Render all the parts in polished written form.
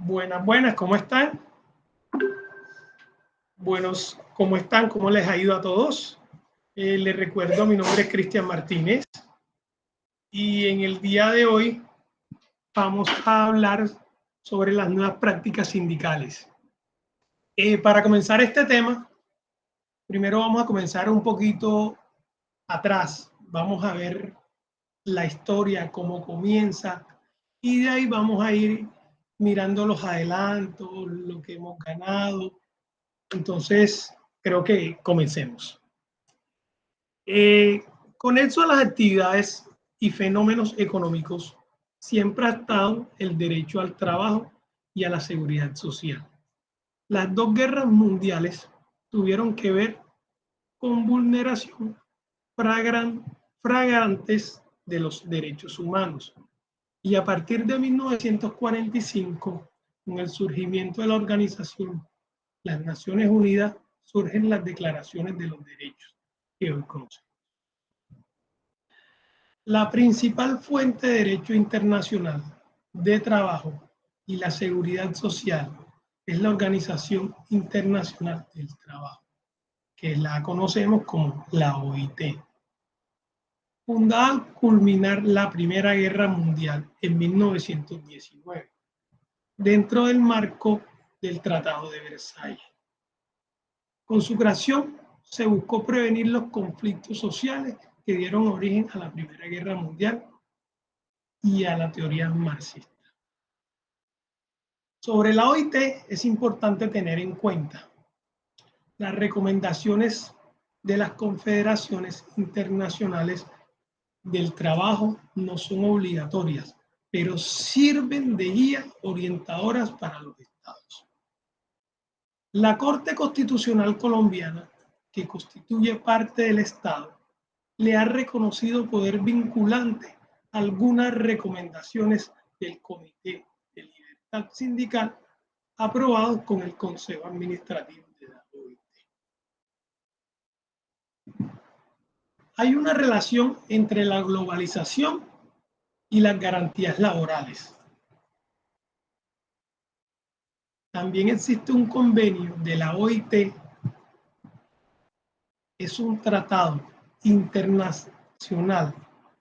Buenas, buenas, ¿cómo están? Buenos, ¿cómo están? ¿Cómo les ha ido a todos? Les recuerdo, mi nombre es Cristian Martínez y en el día de hoy vamos a hablar sobre las nuevas prácticas sindicales. Para comenzar este tema, primero vamos a comenzar un poquito atrás. Vamos a ver la historia, cómo comienza, y de ahí vamos a ir mirando los adelantos, lo que hemos ganado. Entonces, creo que comencemos. Con eso a las actividades y fenómenos económicos, siempre ha estado el derecho al trabajo y a la seguridad social. Las dos guerras mundiales tuvieron que ver con vulneración flagrantes de los derechos humanos. Y a partir de 1945, con el surgimiento de la organización las Naciones Unidas, surgen las declaraciones de los derechos que hoy conocemos. La principal fuente de derecho internacional de trabajo y la seguridad social es la Organización Internacional del Trabajo, que la conocemos como la OIT. Fundada al culminar la Primera Guerra Mundial en 1919, dentro del marco del Tratado de Versalles. Con su creación se buscó prevenir los conflictos sociales que dieron origen a la Primera Guerra Mundial y a la teoría marxista. Sobre la OIT es importante tener en cuenta las recomendaciones de las confederaciones internacionales del trabajo no son obligatorias, pero sirven de guía orientadoras para los estados. La Corte Constitucional Colombiana, que constituye parte del Estado, le ha reconocido poder vinculante algunas recomendaciones del Comité de Libertad Sindical aprobados con el Consejo Administrativo de la OIT. Hay una relación entre la globalización y las garantías laborales. También existe un convenio de la OIT, es un tratado internacional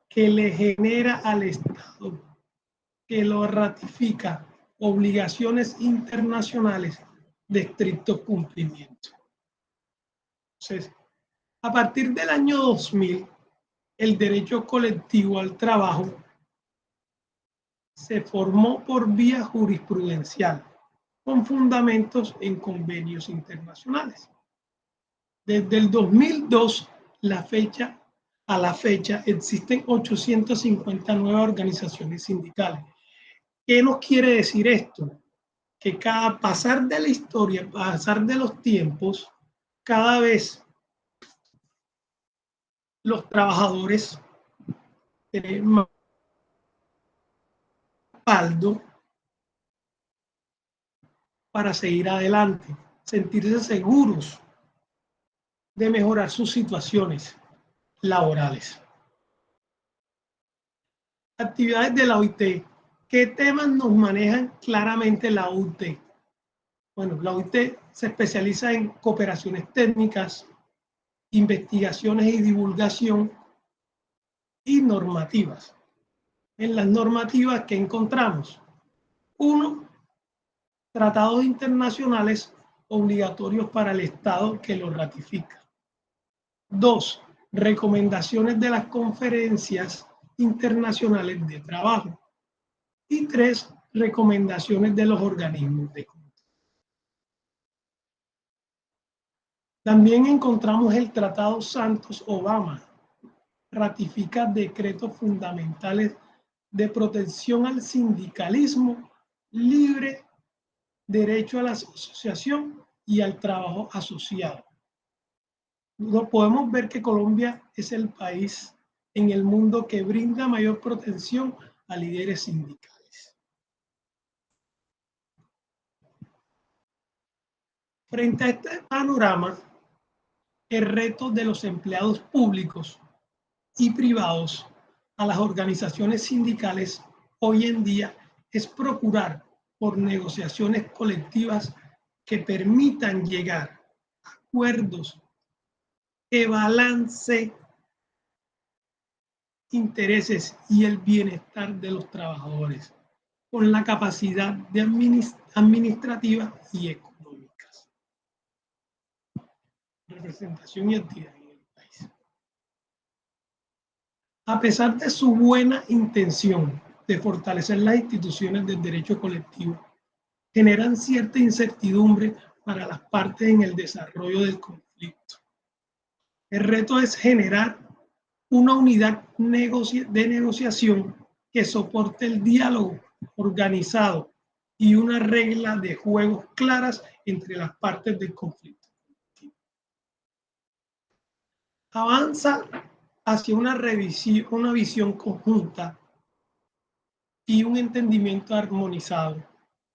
que le genera al Estado que lo ratifica obligaciones internacionales de estricto cumplimiento. Entonces, a partir del año 2000, el derecho colectivo al trabajo se formó por vía jurisprudencial con fundamentos en convenios internacionales. Desde el 2002 a la fecha existen 859 organizaciones sindicales. ¿Qué nos quiere decir esto? Que cada pasar de la historia, pasar de los tiempos, cada vez los trabajadores tienen más respaldo para seguir adelante, sentirse seguros de mejorar sus situaciones laborales. Actividades de la OIT. ¿Qué temas nos manejan claramente la OIT? Bueno, la OIT se especializa en cooperaciones técnicas, investigaciones y divulgación y normativas. En las normativas que encontramos, 1, tratados internacionales obligatorios para el Estado que los ratifica. 2, recomendaciones de las conferencias internacionales de trabajo. Y 3, recomendaciones de los organismos de control. También encontramos el Tratado Santos-Obama, ratifica decretos fundamentales de protección al sindicalismo libre, derecho a la asociación y al trabajo asociado. Lo podemos ver que Colombia es el país en el mundo que brinda mayor protección a líderes sindicales. Frente a este panorama, el reto de los empleados públicos y privados a las organizaciones sindicales hoy en día es procurar por negociaciones colectivas que permitan llegar a acuerdos que balance intereses y el bienestar de los trabajadores con la capacidad de administrativa y económicas. Representación y actividad en el país. A pesar de su buena intención de fortalecer las instituciones del derecho colectivo, generan cierta incertidumbre para las partes en el desarrollo del conflicto. El reto es generar una unidad de negociación que soporte el diálogo organizado y una regla de juego claras entre las partes del conflicto. Avanza hacia una visión conjunta y un entendimiento armonizado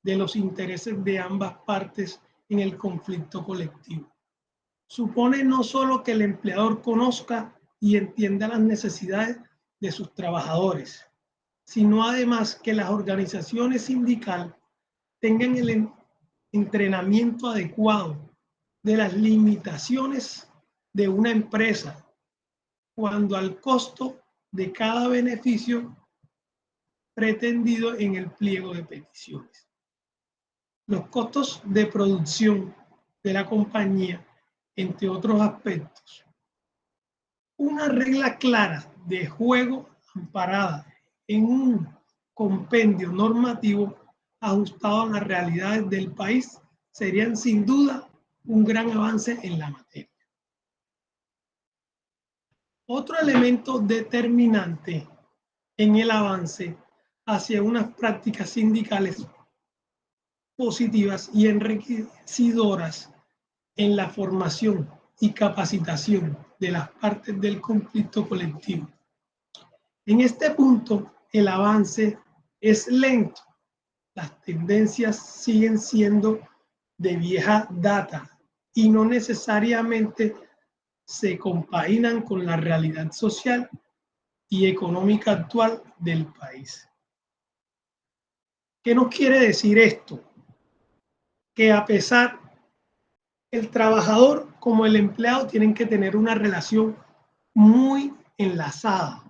de los intereses de ambas partes en el conflicto colectivo. Supone no solo que el empleador conozca y entienda las necesidades de sus trabajadores, sino además que las organizaciones sindicales tengan el entrenamiento adecuado de las limitaciones de una empresa cuando al costo de cada beneficio pretendido en el pliego de peticiones. Los costos de producción de la compañía, entre otros aspectos. Una regla clara de juego amparada en un compendio normativo ajustado a las realidades del país serían sin duda un gran avance en la materia. Otro elemento determinante en el avance hacia unas prácticas sindicales positivas y enriquecedoras en la formación y capacitación de las partes del conflicto colectivo. En este punto, el avance es lento. Las tendencias siguen siendo de vieja data y no necesariamente se compaginan con la realidad social y económica actual del país. ¿Qué nos quiere decir esto? Que a pesar el trabajador como el empleado tienen que tener una relación muy enlazada.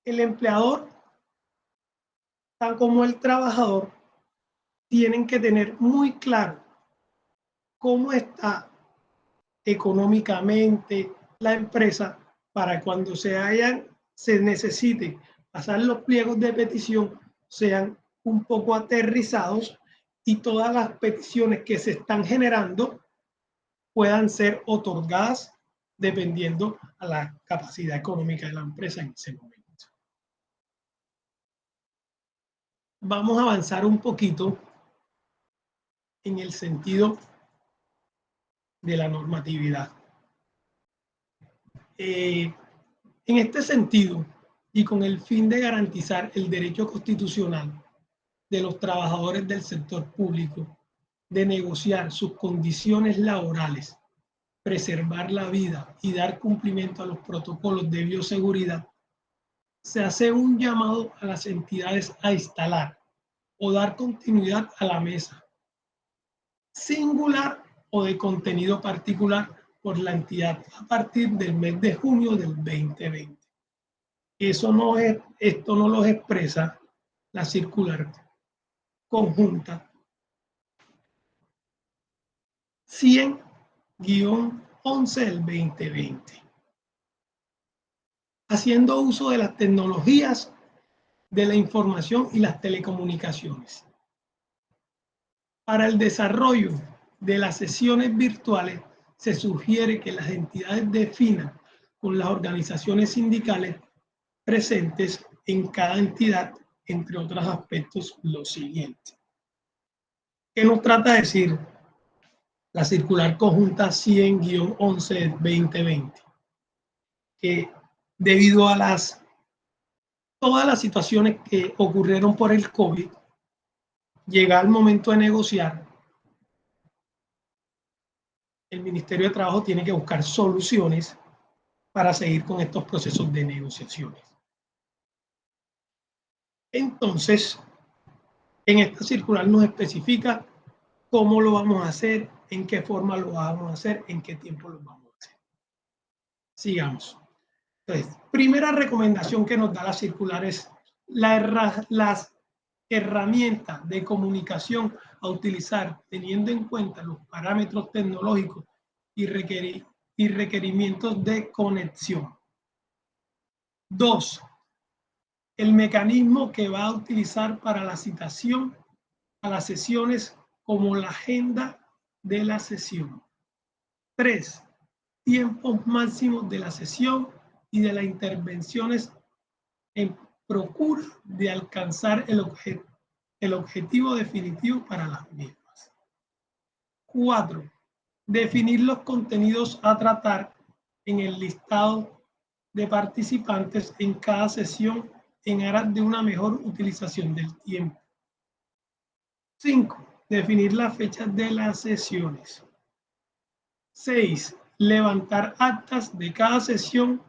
El empleador, tal como el trabajador, tienen que tener muy claro cómo está económicamente la empresa para cuando se necesite pasar los pliegos de petición sean un poco aterrizados y todas las peticiones que se están generando puedan ser otorgadas dependiendo a la capacidad económica de la empresa en ese momento. Vamos a avanzar un poquito en el sentido de la normatividad. En este sentido, y con el fin de garantizar el derecho constitucional de los trabajadores del sector público de negociar sus condiciones laborales, preservar la vida y dar cumplimiento a los protocolos de bioseguridad, se hace un llamado a las entidades a instalar o dar continuidad a la mesa singular o de contenido particular por la entidad a partir del mes de junio del 2020. Esto no lo expresa la circular conjunta 100-11 del 2020. Haciendo uso de las tecnologías de la información y las telecomunicaciones. Para el desarrollo de las sesiones virtuales, se sugiere que las entidades definan con las organizaciones sindicales presentes en cada entidad, entre otros aspectos, lo siguiente. ¿Qué nos trata de decir la circular conjunta 100-11 del 2020? Que debido a todas las situaciones que ocurrieron por el COVID, llega el momento de negociar, el Ministerio de Trabajo tiene que buscar soluciones para seguir con estos procesos de negociaciones. Entonces, En esta circular nos especifica cómo lo vamos a hacer, en qué forma lo vamos a hacer, en qué tiempo lo vamos a hacer. Sigamos. Entonces, primera recomendación que nos da la circular es las herramientas de comunicación a utilizar teniendo en cuenta los parámetros tecnológicos y requerimientos de conexión. 2. El mecanismo que va a utilizar para la citación a las sesiones como la agenda de la sesión. 3. Tiempos máximos de la sesión y de las intervenciones en procura de alcanzar el objetivo definitivo para las mismas. 4. Definir los contenidos a tratar en el listado de participantes en cada sesión en aras de una mejor utilización del tiempo. 5. Definir las fechas de las sesiones. 6. Levantar actas de cada sesión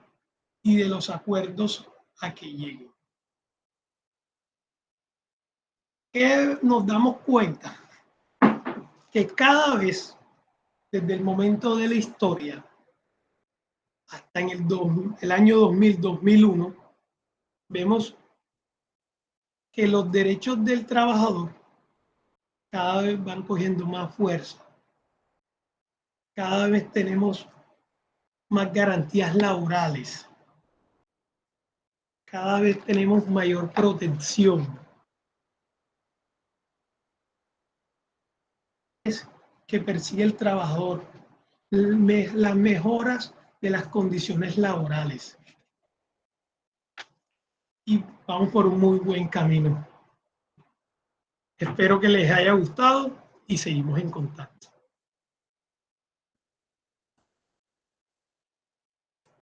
y de los acuerdos a que lleguen. ¿Qué nos damos cuenta? Que cada vez, desde el momento de la historia hasta en el año 2000, 2001, vemos que los derechos del trabajador cada vez van cogiendo más fuerza. Cada vez tenemos más garantías laborales. Cada vez tenemos mayor protección. Es que persigue el trabajador las mejoras de las condiciones laborales. Y vamos por un muy buen camino. Espero que les haya gustado y seguimos en contacto.